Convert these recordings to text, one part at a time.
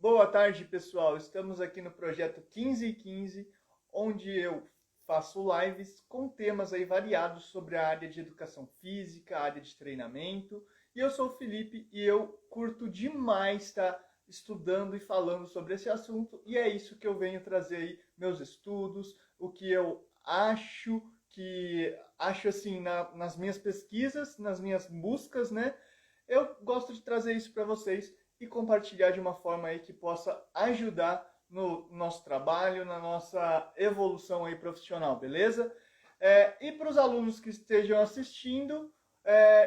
Boa tarde, pessoal. Estamos aqui no projeto 15 onde eu faço lives com temas aí variados sobre a área de educação física, a área de treinamento. E eu sou o Felipe e eu curto demais estar estudando e falando sobre esse assunto, e é isso que eu venho trazer aí meus estudos, o que eu acho assim nas minhas pesquisas, nas minhas buscas, né? Eu gosto de trazer isso para vocês e compartilhar de uma forma aí que possa ajudar no nosso trabalho, na nossa evolução aí profissional, beleza? E para os alunos que estejam assistindo,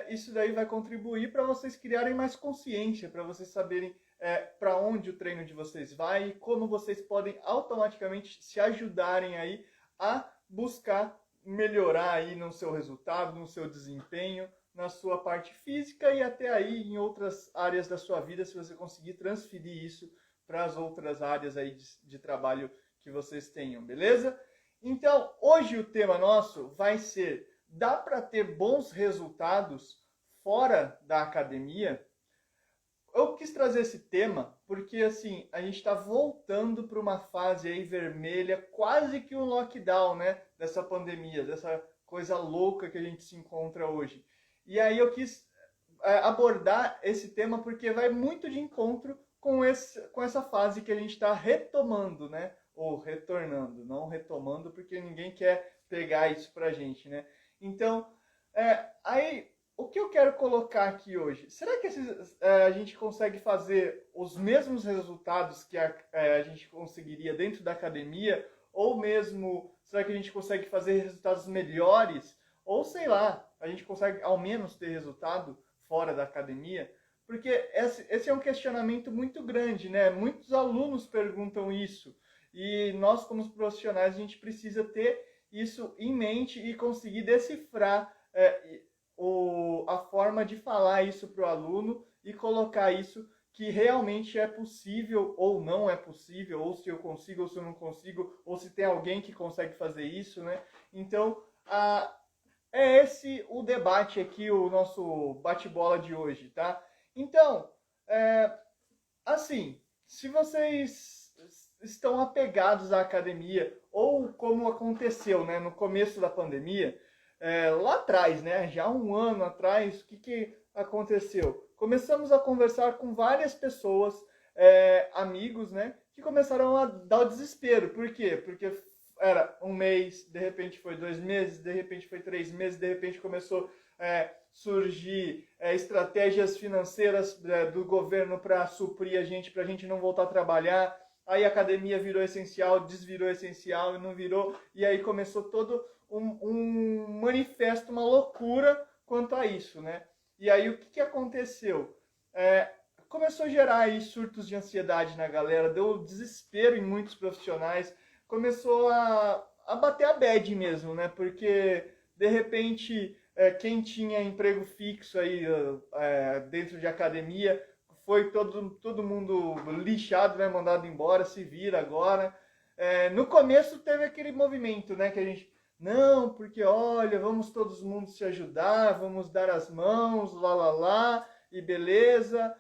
isso daí vai contribuir para vocês criarem mais consciência, para vocês saberem para onde o treino de vocês vai e como vocês podem automaticamente se ajudarem aí a buscar melhorar aí no seu resultado, no seu desempenho, na sua parte física e até aí em outras áreas da sua vida, se você conseguir transferir isso para as outras áreas aí de trabalho que vocês tenham, beleza? Então, hoje o tema nosso vai ser: dá para ter bons resultados fora da academia? Eu quis trazer esse tema porque assim a gente está voltando para uma fase aí vermelha, quase que um lockdown, né? Dessa pandemia, dessa coisa louca que a gente se encontra hoje. E aí eu quis abordar esse tema porque vai muito de encontro com essa fase que a gente está retomando, né? Ou retornando, não retomando porque ninguém quer pegar isso pra gente, né? Então, aí o que eu quero colocar aqui hoje? Será que a gente consegue fazer os mesmos resultados que a gente conseguiria dentro da academia? Ou mesmo, será que a gente consegue fazer resultados melhores? Ou sei lá, a gente consegue ao menos ter resultado fora da academia? Porque esse é um questionamento muito grande, né? Muitos alunos perguntam isso. E nós, como profissionais, a gente precisa ter isso em mente e conseguir decifrar a forma de falar isso para o aluno e colocar isso que realmente é possível ou não é possível, ou se eu consigo ou se eu não consigo, ou se tem alguém que consegue fazer isso, né? Então, é esse o debate aqui, o nosso bate-bola de hoje, tá? Então, assim, se vocês estão apegados à academia, ou como aconteceu, né, no começo da pandemia, lá atrás, né, já um ano atrás, o que aconteceu? Começamos a conversar com várias pessoas, amigos, né, que começaram a dar o desespero. Por quê? Porque era um mês, de repente foi 2 meses, de repente foi 3 meses, de repente começou surgir estratégias financeiras do governo para suprir a gente, para a gente não voltar a trabalhar. Aí a academia virou essencial, desvirou essencial e não virou. E aí começou todo um manifesto, uma loucura quanto a isso, né? E aí o que aconteceu? Começou a gerar aí surtos de ansiedade na galera, deu desespero em muitos profissionais, começou a bater a bad mesmo, né? Porque, de repente, quem tinha emprego fixo aí dentro de academia, foi todo mundo lixado, né? Mandado embora, se vira agora. No começo teve aquele movimento, né? Que a gente, não, porque olha, vamos todos mundo se ajudar, vamos dar as mãos, lá, lá, lá, e beleza,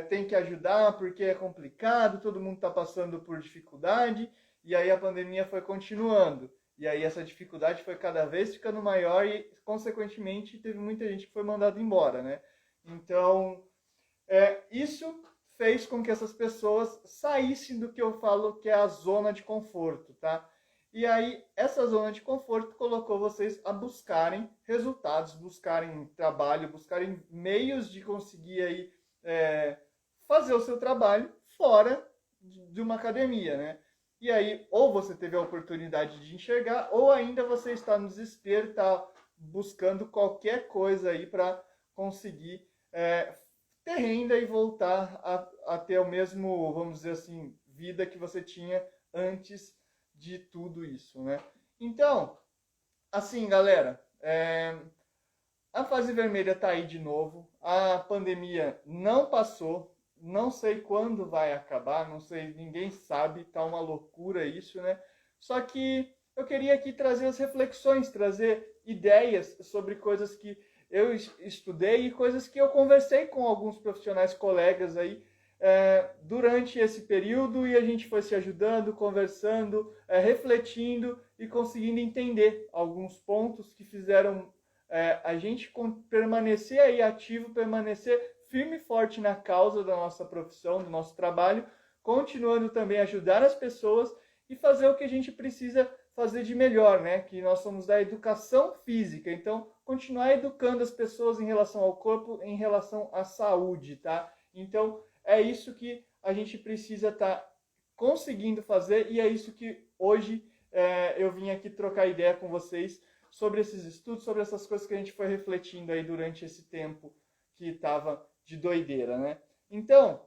tem que ajudar porque é complicado, todo mundo está passando por dificuldade. E aí a pandemia foi continuando. E aí essa dificuldade foi cada vez ficando maior e, consequentemente, teve muita gente que foi mandada embora, né? Então, isso fez com que essas pessoas saíssem do que eu falo que é a zona de conforto, tá? E aí, essa zona de conforto colocou vocês a buscarem resultados, buscarem trabalho, buscarem meios de conseguir aí, fazer o seu trabalho fora de uma academia, né? E aí, ou você teve a oportunidade de enxergar, ou ainda você está no desespero, está buscando qualquer coisa aí para conseguir ter renda e voltar a ter o mesmo, vamos dizer assim, vida que você tinha antes de tudo isso, né? Então, assim, galera, a fase vermelha está aí de novo, a pandemia não passou, não sei quando vai acabar, não sei, ninguém sabe, tá uma loucura isso, né? Só que eu queria aqui trazer as reflexões, trazer ideias sobre coisas que eu estudei e coisas que eu conversei com alguns profissionais colegas aí, durante esse período, e a gente foi se ajudando, conversando, refletindo e conseguindo entender alguns pontos que fizeram a gente permanecer aí ativo, permanecer firme e forte na causa da nossa profissão, do nosso trabalho, continuando também a ajudar as pessoas e fazer o que a gente precisa fazer de melhor, né? Que nós somos da educação física, então continuar educando as pessoas em relação ao corpo, em relação à saúde, tá? Então é isso que a gente precisa estar conseguindo fazer e é isso que hoje eu vim aqui trocar ideia com vocês sobre esses estudos, sobre essas coisas que a gente foi refletindo aí durante esse tempo que estava de doideira, né? Então,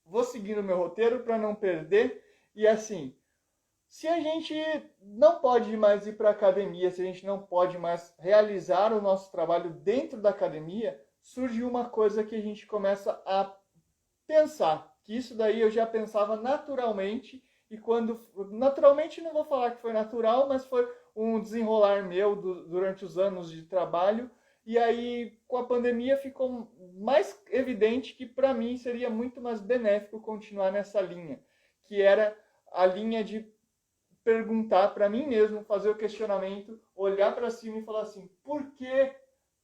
vou seguindo o meu roteiro para não perder. E assim, se a gente não pode mais ir para a academia, se a gente não pode mais realizar o nosso trabalho dentro da academia, surge uma coisa que a gente começa a pensar, que isso daí eu já pensava naturalmente, e quando... Naturalmente não vou falar que foi natural, mas foi um desenrolar meu durante os anos de trabalho, e aí com a pandemia ficou mais evidente que para mim seria muito mais benéfico continuar nessa linha, que era a linha de perguntar para mim mesmo, fazer o questionamento, olhar para cima e falar assim, por que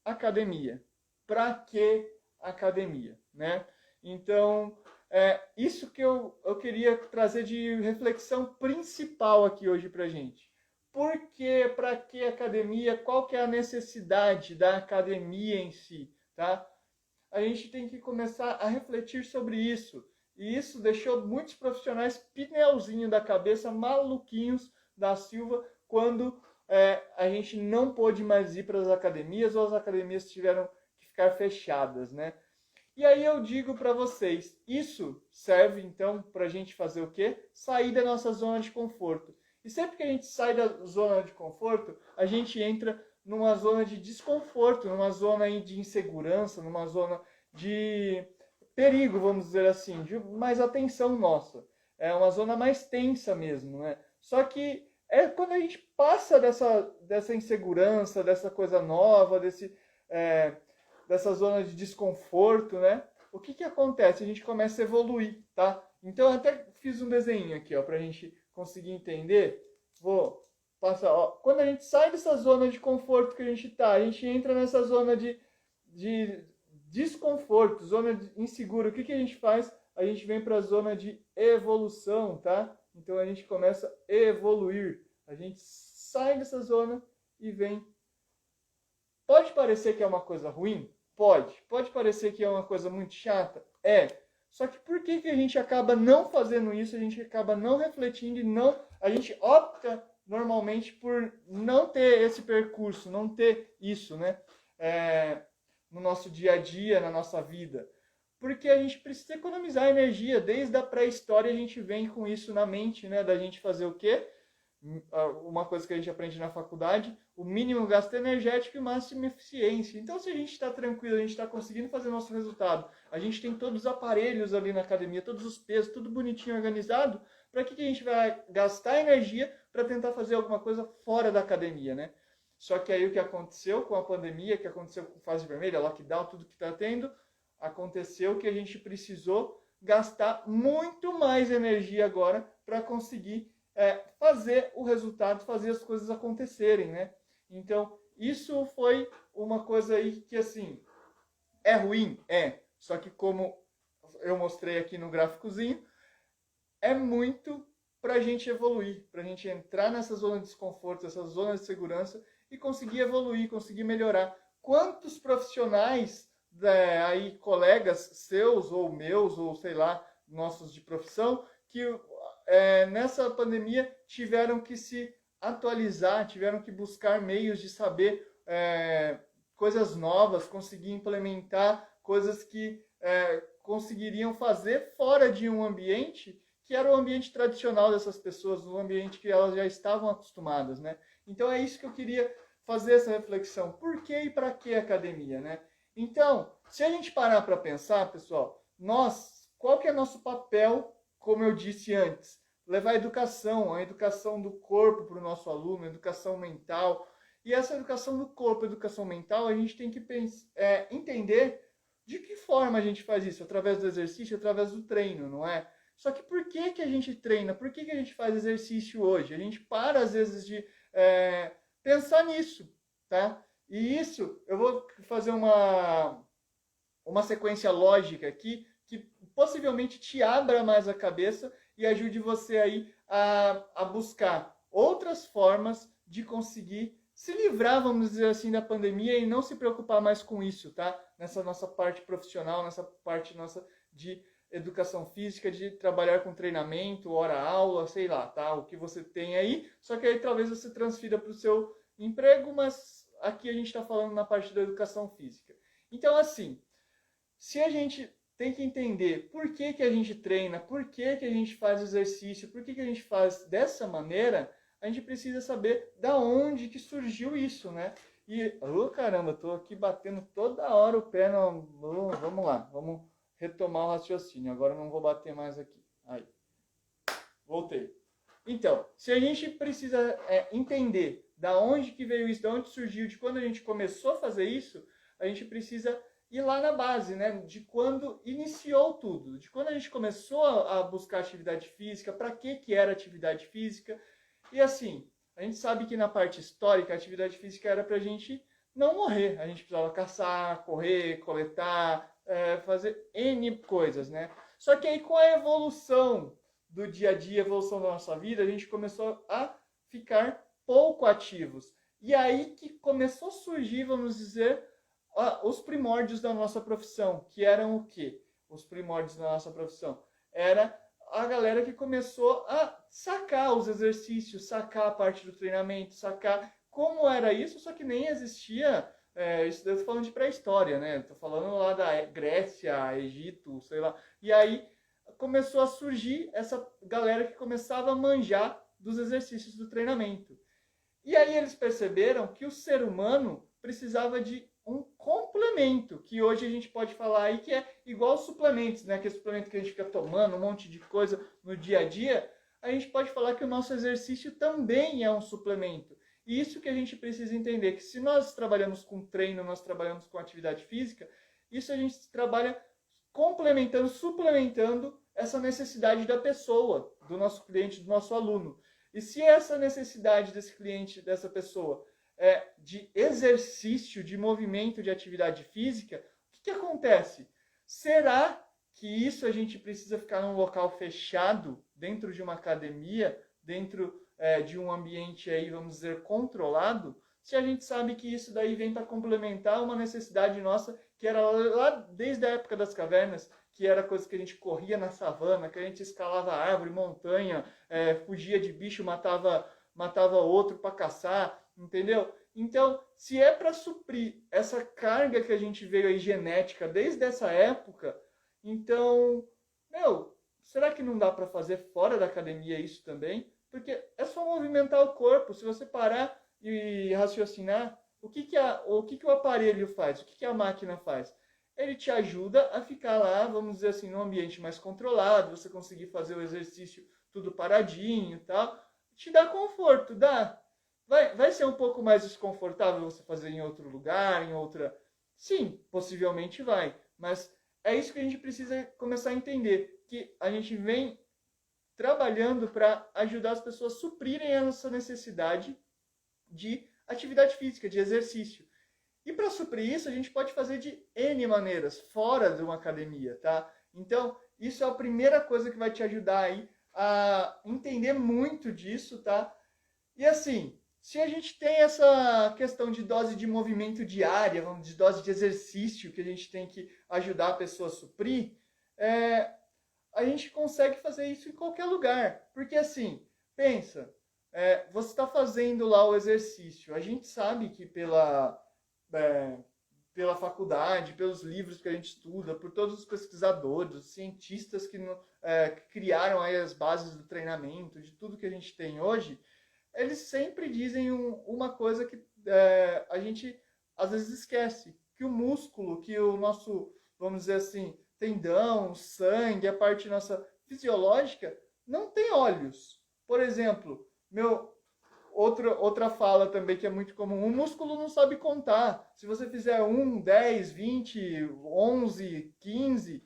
academia? Para que academia? Né? Então, isso que eu queria trazer de reflexão principal aqui hoje para a gente. Por que, para que academia? Qual que é a necessidade da academia em si? Tá? A gente tem que começar a refletir sobre isso. E isso deixou muitos profissionais pneuzinho da cabeça, maluquinhos da Silva, quando a gente não pôde mais ir para as academias ou as academias tiveram que ficar fechadas, né? E aí eu digo para vocês, isso serve então para a gente fazer o quê? Sair da nossa zona de conforto. E sempre que a gente sai da zona de conforto, a gente entra numa zona de desconforto, numa zona de insegurança, numa zona de perigo, vamos dizer assim, de mais atenção nossa. É uma zona mais tensa mesmo, né? Só que quando a gente passa dessa insegurança, dessa coisa nova, dessa zona de desconforto, né? O que acontece? A gente começa a evoluir, tá? Então eu até fiz um desenho aqui, ó, pra gente conseguir entender. Vou passar, ó. Quando a gente sai dessa zona de conforto que a gente tá, a gente entra nessa zona de desconforto, zona de insegura. O que a gente faz? A gente vem para a zona de evolução, tá? Então a gente começa a evoluir. A gente sai dessa zona e vem. Pode parecer que é uma coisa ruim? Pode. Pode parecer que é uma coisa muito chata? É. Só que por que a gente acaba não fazendo isso? A gente acaba não refletindo e não... A gente opta normalmente por não ter esse percurso, não ter isso, né? No nosso dia a dia, na nossa vida. Porque a gente precisa economizar energia. Desde a pré-história a gente vem com isso na mente, né? Da gente fazer o quê? Uma coisa que a gente aprende na faculdade, o mínimo gasto energético e o máximo eficiência. Então, se a gente está tranquilo, a gente está conseguindo fazer nosso resultado, a gente tem todos os aparelhos ali na academia, todos os pesos, tudo bonitinho, organizado, para que a gente vai gastar energia para tentar fazer alguma coisa fora da academia, né? Só que aí o que aconteceu com a pandemia, o que aconteceu com fase vermelha, lockdown, tudo que está tendo, aconteceu que a gente precisou gastar muito mais energia agora para conseguir fazer o resultado, fazer as coisas acontecerem, né? Então, isso foi uma coisa aí que, assim, é ruim? É. Só que como eu mostrei aqui no gráficozinho, é muito para a gente evoluir, para a gente entrar nessa zona de desconforto, essa zona de segurança e conseguir evoluir, conseguir melhorar. Quantos profissionais, aí colegas seus ou meus, ou sei lá, nossos de profissão, que nessa pandemia tiveram que se atualizar, tiveram que buscar meios de saber coisas novas, conseguir implementar coisas que conseguiriam fazer fora de um ambiente que era o ambiente tradicional dessas pessoas, um ambiente que elas já estavam acostumadas, né? Então é isso que eu queria fazer essa reflexão. Por que e para que academia, né? Então, se a gente parar para pensar, pessoal, qual que é nosso papel, como eu disse antes? Levar a educação do corpo para o nosso aluno, a educação mental. E essa educação do corpo, a educação mental, a gente tem que entender De que forma a gente faz isso? Através do exercício, através do treino, não é? Só que por que que a gente treina? Por que que a gente faz exercício hoje? A gente para, às vezes, de pensar nisso, tá? E isso, eu vou fazer uma sequência lógica aqui, que possivelmente te abra mais a cabeça e ajude você aí a buscar outras formas de conseguir se livrar, vamos dizer assim, da pandemia e não se preocupar mais com isso, tá? Nessa nossa parte profissional, nessa parte nossa de educação física, de trabalhar com treinamento, hora-aula, sei lá, tá? O que você tem aí, só que aí talvez você transfira para o seu emprego, mas aqui a gente está falando na parte da educação física. Então, assim, se a gente tem que entender por que que a gente treina, por que que a gente faz exercício, por que que a gente faz dessa maneira, a gente precisa saber da onde que surgiu isso, né? E, caramba, tô aqui batendo toda hora o pé no... vamos lá, vamos retomar o raciocínio. Agora eu não vou bater mais aqui. Aí, voltei. Então, se a gente precisa entender da onde que veio isso, da onde surgiu, de quando a gente começou a fazer isso, a gente precisa ir lá na base, né? De quando iniciou tudo, de quando a gente começou a buscar atividade física, para que era atividade física. E assim, a gente sabe que na parte histórica a atividade física era para a gente não morrer. A gente precisava caçar, correr, coletar, fazer N coisas, né? Só que aí com a evolução do dia a dia, a evolução da nossa vida, a gente começou a ficar pouco ativos. E aí que começou a surgir, vamos dizer, os primórdios da nossa profissão, que eram o quê? Os primórdios da nossa profissão. Era a galera que começou a sacar os exercícios, sacar a parte do treinamento, sacar como era isso, só que nem existia, isso eu tô falando de pré-história, né? Tô falando lá da Grécia, Egito, sei lá. E aí começou a surgir essa galera que começava a manjar dos exercícios do treinamento. E aí eles perceberam que o ser humano precisava de um complemento, que hoje a gente pode falar aí que é igual aos suplementos, né? Aquele suplemento que a gente fica tomando, um monte de coisa no dia a dia, a gente pode falar que o nosso exercício também é um suplemento. E isso que a gente precisa entender, que se nós trabalhamos com treino, nós trabalhamos com atividade física, isso a gente trabalha complementando, suplementando essa necessidade da pessoa, do nosso cliente, do nosso aluno. E se essa necessidade desse cliente, dessa pessoa, de exercício, de movimento, de atividade física, o que acontece? Será que isso a gente precisa ficar num local fechado, dentro de uma academia, dentro de um ambiente aí, vamos dizer, controlado? Se a gente sabe que isso daí vem para complementar uma necessidade nossa, que era lá desde a época das cavernas, que era coisa que a gente corria na savana, que a gente escalava árvore, montanha, fugia de bicho, matava outro para caçar, entendeu? Então, se é para suprir essa carga que a gente veio aí genética desde essa época, então, será que não dá para fazer fora da academia isso também? Porque é só movimentar o corpo. Se você parar e raciocinar, o que o aparelho faz? O que a máquina faz? Ele te ajuda a ficar lá, vamos dizer assim, num ambiente mais controlado, você conseguir fazer o exercício tudo paradinho e tal. Te dá conforto, dá. Vai ser um pouco mais desconfortável você fazer em outro lugar, em outra... Sim, possivelmente vai. Mas é isso que a gente precisa começar a entender. Que a gente vem trabalhando para ajudar as pessoas a suprirem essa necessidade de atividade física, de exercício. E para suprir isso, a gente pode fazer de N maneiras, fora de uma academia, tá? Então, isso é a primeira coisa que vai te ajudar aí a entender muito disso, tá? E assim, se a gente tem essa questão de dose de movimento diária, de dose de exercício, que a gente tem que ajudar a pessoa a suprir, a gente consegue fazer isso em qualquer lugar. Porque assim, pensa, você está fazendo lá o exercício. A gente sabe que pela faculdade, pelos livros que a gente estuda, por todos os pesquisadores, os cientistas que criaram aí as bases do treinamento, de tudo que a gente tem hoje, eles sempre dizem uma coisa que a gente às vezes esquece, que o músculo, que o nosso, vamos dizer assim, tendão, sangue, a parte nossa fisiológica, não tem olhos. Por exemplo, outra fala também que é muito comum, o músculo não sabe contar. Se você fizer 1, 10, 20, 11, 15,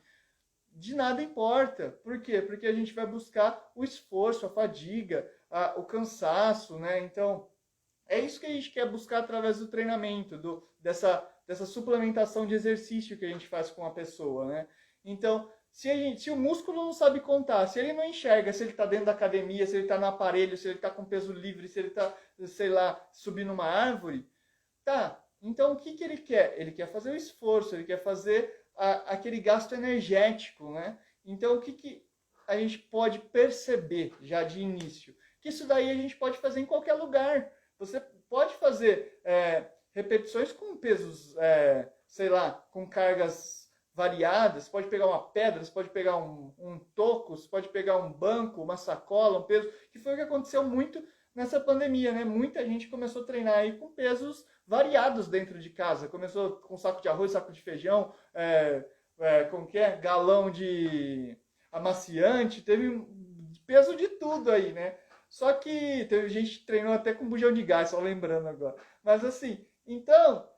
de nada importa. Por quê? Porque a gente vai buscar o esforço, a fadiga, o cansaço, né? Então, é isso que a gente quer buscar através do treinamento, dessa suplementação de exercício que a gente faz com a pessoa, né? Então, se o músculo não sabe contar, se ele não enxerga, se ele está dentro da academia, se ele está no aparelho, se ele está com peso livre, se ele está, sei lá, subindo uma árvore, tá. Então, o que ele quer? Ele quer fazer o esforço, ele quer fazer aquele gasto energético, né? Então, o que a gente pode perceber já de início? Que isso daí a gente pode fazer em qualquer lugar. Você pode fazer repetições com pesos, sei lá, com cargas variadas. Você pode pegar uma pedra, você pode pegar um toco, você pode pegar um banco, uma sacola, um peso, que foi o que aconteceu muito nessa pandemia, né? Muita gente começou a treinar aí com pesos variados dentro de casa. Começou com saco de arroz, saco de feijão, como que é? Galão de amaciante, teve peso de tudo aí, né? Só que teve gente que treinou até com bujão de gás, só lembrando agora. Mas assim, então,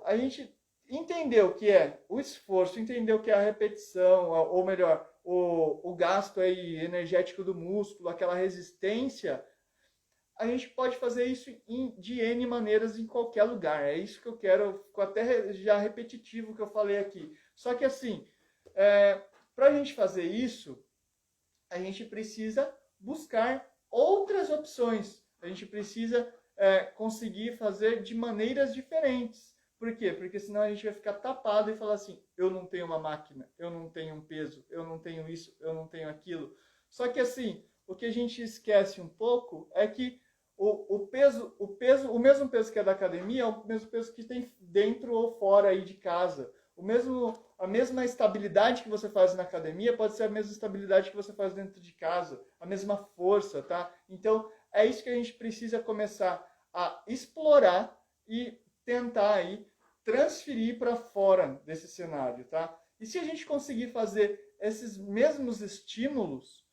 a gente entendeu o que é o esforço, entendeu o que é a repetição, ou melhor, o gasto aí energético do músculo, aquela resistência. A gente pode fazer isso de N maneiras em qualquer lugar. É isso que eu quero, ficou até já repetitivo o que eu falei aqui. Só que assim, para a gente fazer isso, a gente precisa buscar outras opções. A gente precisa conseguir fazer de maneiras diferentes. Por quê? Porque senão a gente vai ficar tapado e falar assim, eu não tenho uma máquina, eu não tenho um peso, eu não tenho isso, eu não tenho aquilo. Só que assim, o que a gente esquece um pouco é que o mesmo peso que é da academia é o mesmo peso que tem dentro ou fora aí de casa. A mesma estabilidade que você faz na academia pode ser a mesma estabilidade que você faz dentro de casa, a mesma força, tá? Então, é isso que a gente precisa começar a explorar e tentar aí transferir para fora desse cenário, tá? E se a gente conseguir fazer esses mesmos estímulos,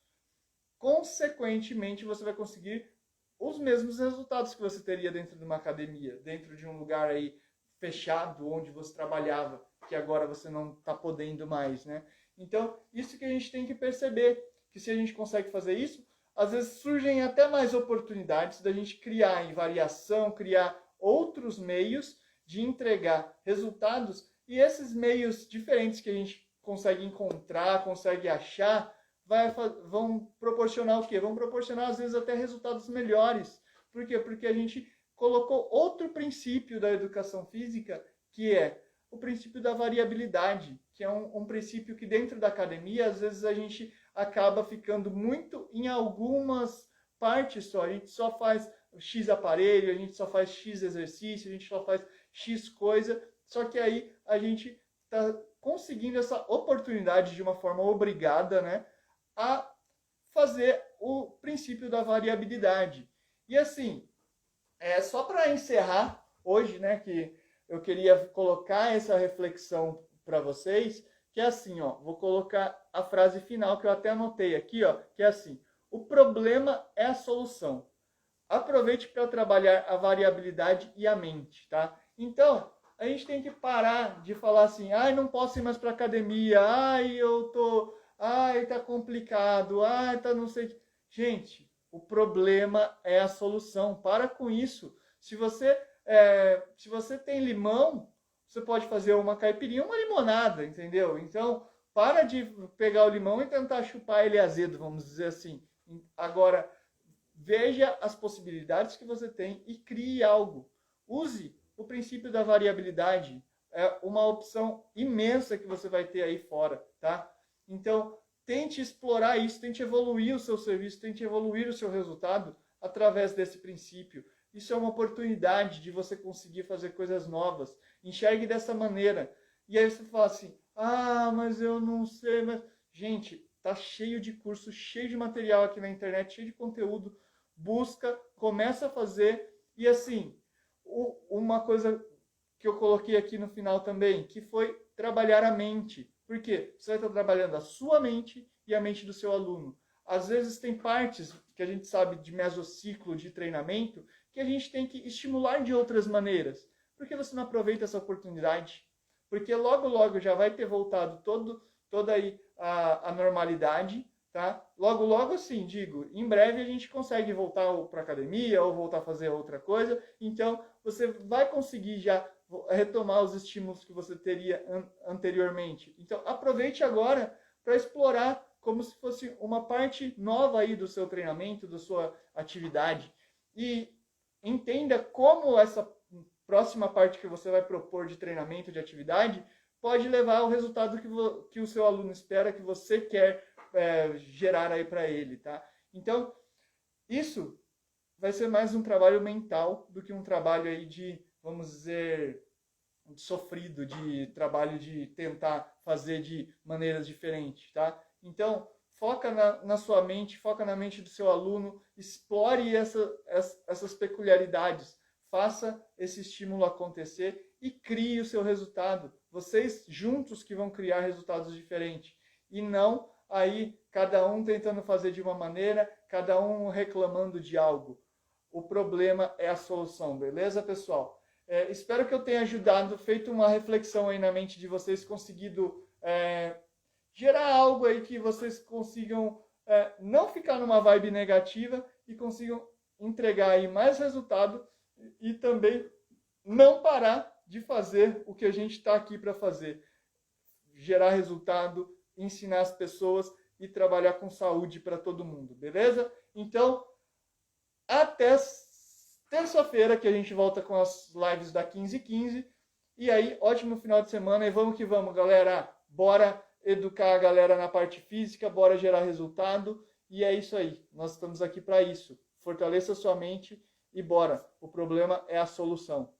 consequentemente você vai conseguir os mesmos resultados que você teria dentro de uma academia, dentro de um lugar aí fechado, onde você trabalhava, que agora você não está podendo mais, né? Então, isso que a gente tem que perceber, que se a gente consegue fazer isso, às vezes surgem até mais oportunidades da gente criar em variação, criar outros meios de entregar resultados, e esses meios diferentes que a gente consegue encontrar, consegue achar, vão proporcionar o quê? Vão proporcionar, às vezes, até resultados melhores. Por quê? Porque a gente colocou outro princípio da educação física, que é o princípio da variabilidade, que é um princípio que dentro da academia, às vezes a gente acaba ficando muito em algumas partes só. A gente só faz X aparelho, a gente só faz X exercício, a gente só faz X coisa, só que aí a gente está conseguindo essa oportunidade de uma forma obrigada, né, a fazer o princípio da variabilidade. E assim, só para encerrar hoje, né, que eu queria colocar essa reflexão para vocês, que é assim, ó, vou colocar a frase final que eu até anotei aqui, ó, que é assim: o problema é a solução. Aproveite para trabalhar a variabilidade e a mente, tá? Então, a gente tem que parar de falar assim, ai, não posso ir mais para academia, ai, tá complicado, ai, tá não sei. Gente, o problema é a solução. Para com isso. Se você tem limão, você pode fazer uma caipirinha, uma limonada, entendeu? Então, para de pegar o limão e tentar chupar ele azedo, vamos dizer assim. Agora, veja as possibilidades que você tem e crie algo. Use o princípio da variabilidade. É uma opção imensa que você vai ter aí fora, tá? Então, tente explorar isso, tente evoluir o seu serviço, tente evoluir o seu resultado através desse princípio. Isso é uma oportunidade de você conseguir fazer coisas novas. Enxergue dessa maneira. E aí você fala assim, mas eu não sei, mas... Gente, tá cheio de curso, cheio de material aqui na internet, cheio de conteúdo. Busca, começa a fazer. E assim, uma coisa que eu coloquei aqui no final também, que foi trabalhar a mente. Por quê? Você vai estar trabalhando a sua mente e a mente do seu aluno. às vezes tem partes que a gente sabe de mesociclo de treinamento que a gente tem que estimular de outras maneiras. Por que você não aproveita essa oportunidade? Porque logo já vai ter voltado toda aí a normalidade, tá? Logo assim, digo, em breve a gente consegue voltar para academia ou voltar a fazer outra coisa. Então, você vai conseguir já retomar os estímulos que você teria anteriormente. Então, aproveite agora para explorar como se fosse uma parte nova aí do seu treinamento, da sua atividade. E entenda como essa próxima parte que você vai propor de treinamento, de atividade, pode levar ao resultado que o seu aluno espera, que você quer gerar aí para ele, tá? Então, isso vai ser mais um trabalho mental do que um trabalho aí de, vamos dizer, sofrido, de trabalho de tentar fazer de maneiras diferentes, tá? Então, foca na sua mente, foca na mente do seu aluno, explore essas peculiaridades, faça esse estímulo acontecer e crie o seu resultado. Vocês juntos que vão criar resultados diferentes. E não aí cada um tentando fazer de uma maneira, cada um reclamando de algo. O problema é a solução, beleza, pessoal? Espero que eu tenha ajudado, feito uma reflexão aí na mente de vocês, conseguido gerar algo aí que vocês consigam não ficar numa vibe negativa e consigam entregar aí mais resultado e também não parar de fazer o que a gente está aqui para fazer. Gerar resultado, ensinar as pessoas e trabalhar com saúde para todo mundo, beleza? Então, até terça-feira que a gente volta com as lives da 15h15. E aí, ótimo final de semana e vamos que vamos, galera. Bora educar a galera na parte física, bora gerar resultado. E é isso aí, nós estamos aqui para isso. Fortaleça sua mente e bora. O problema é a solução.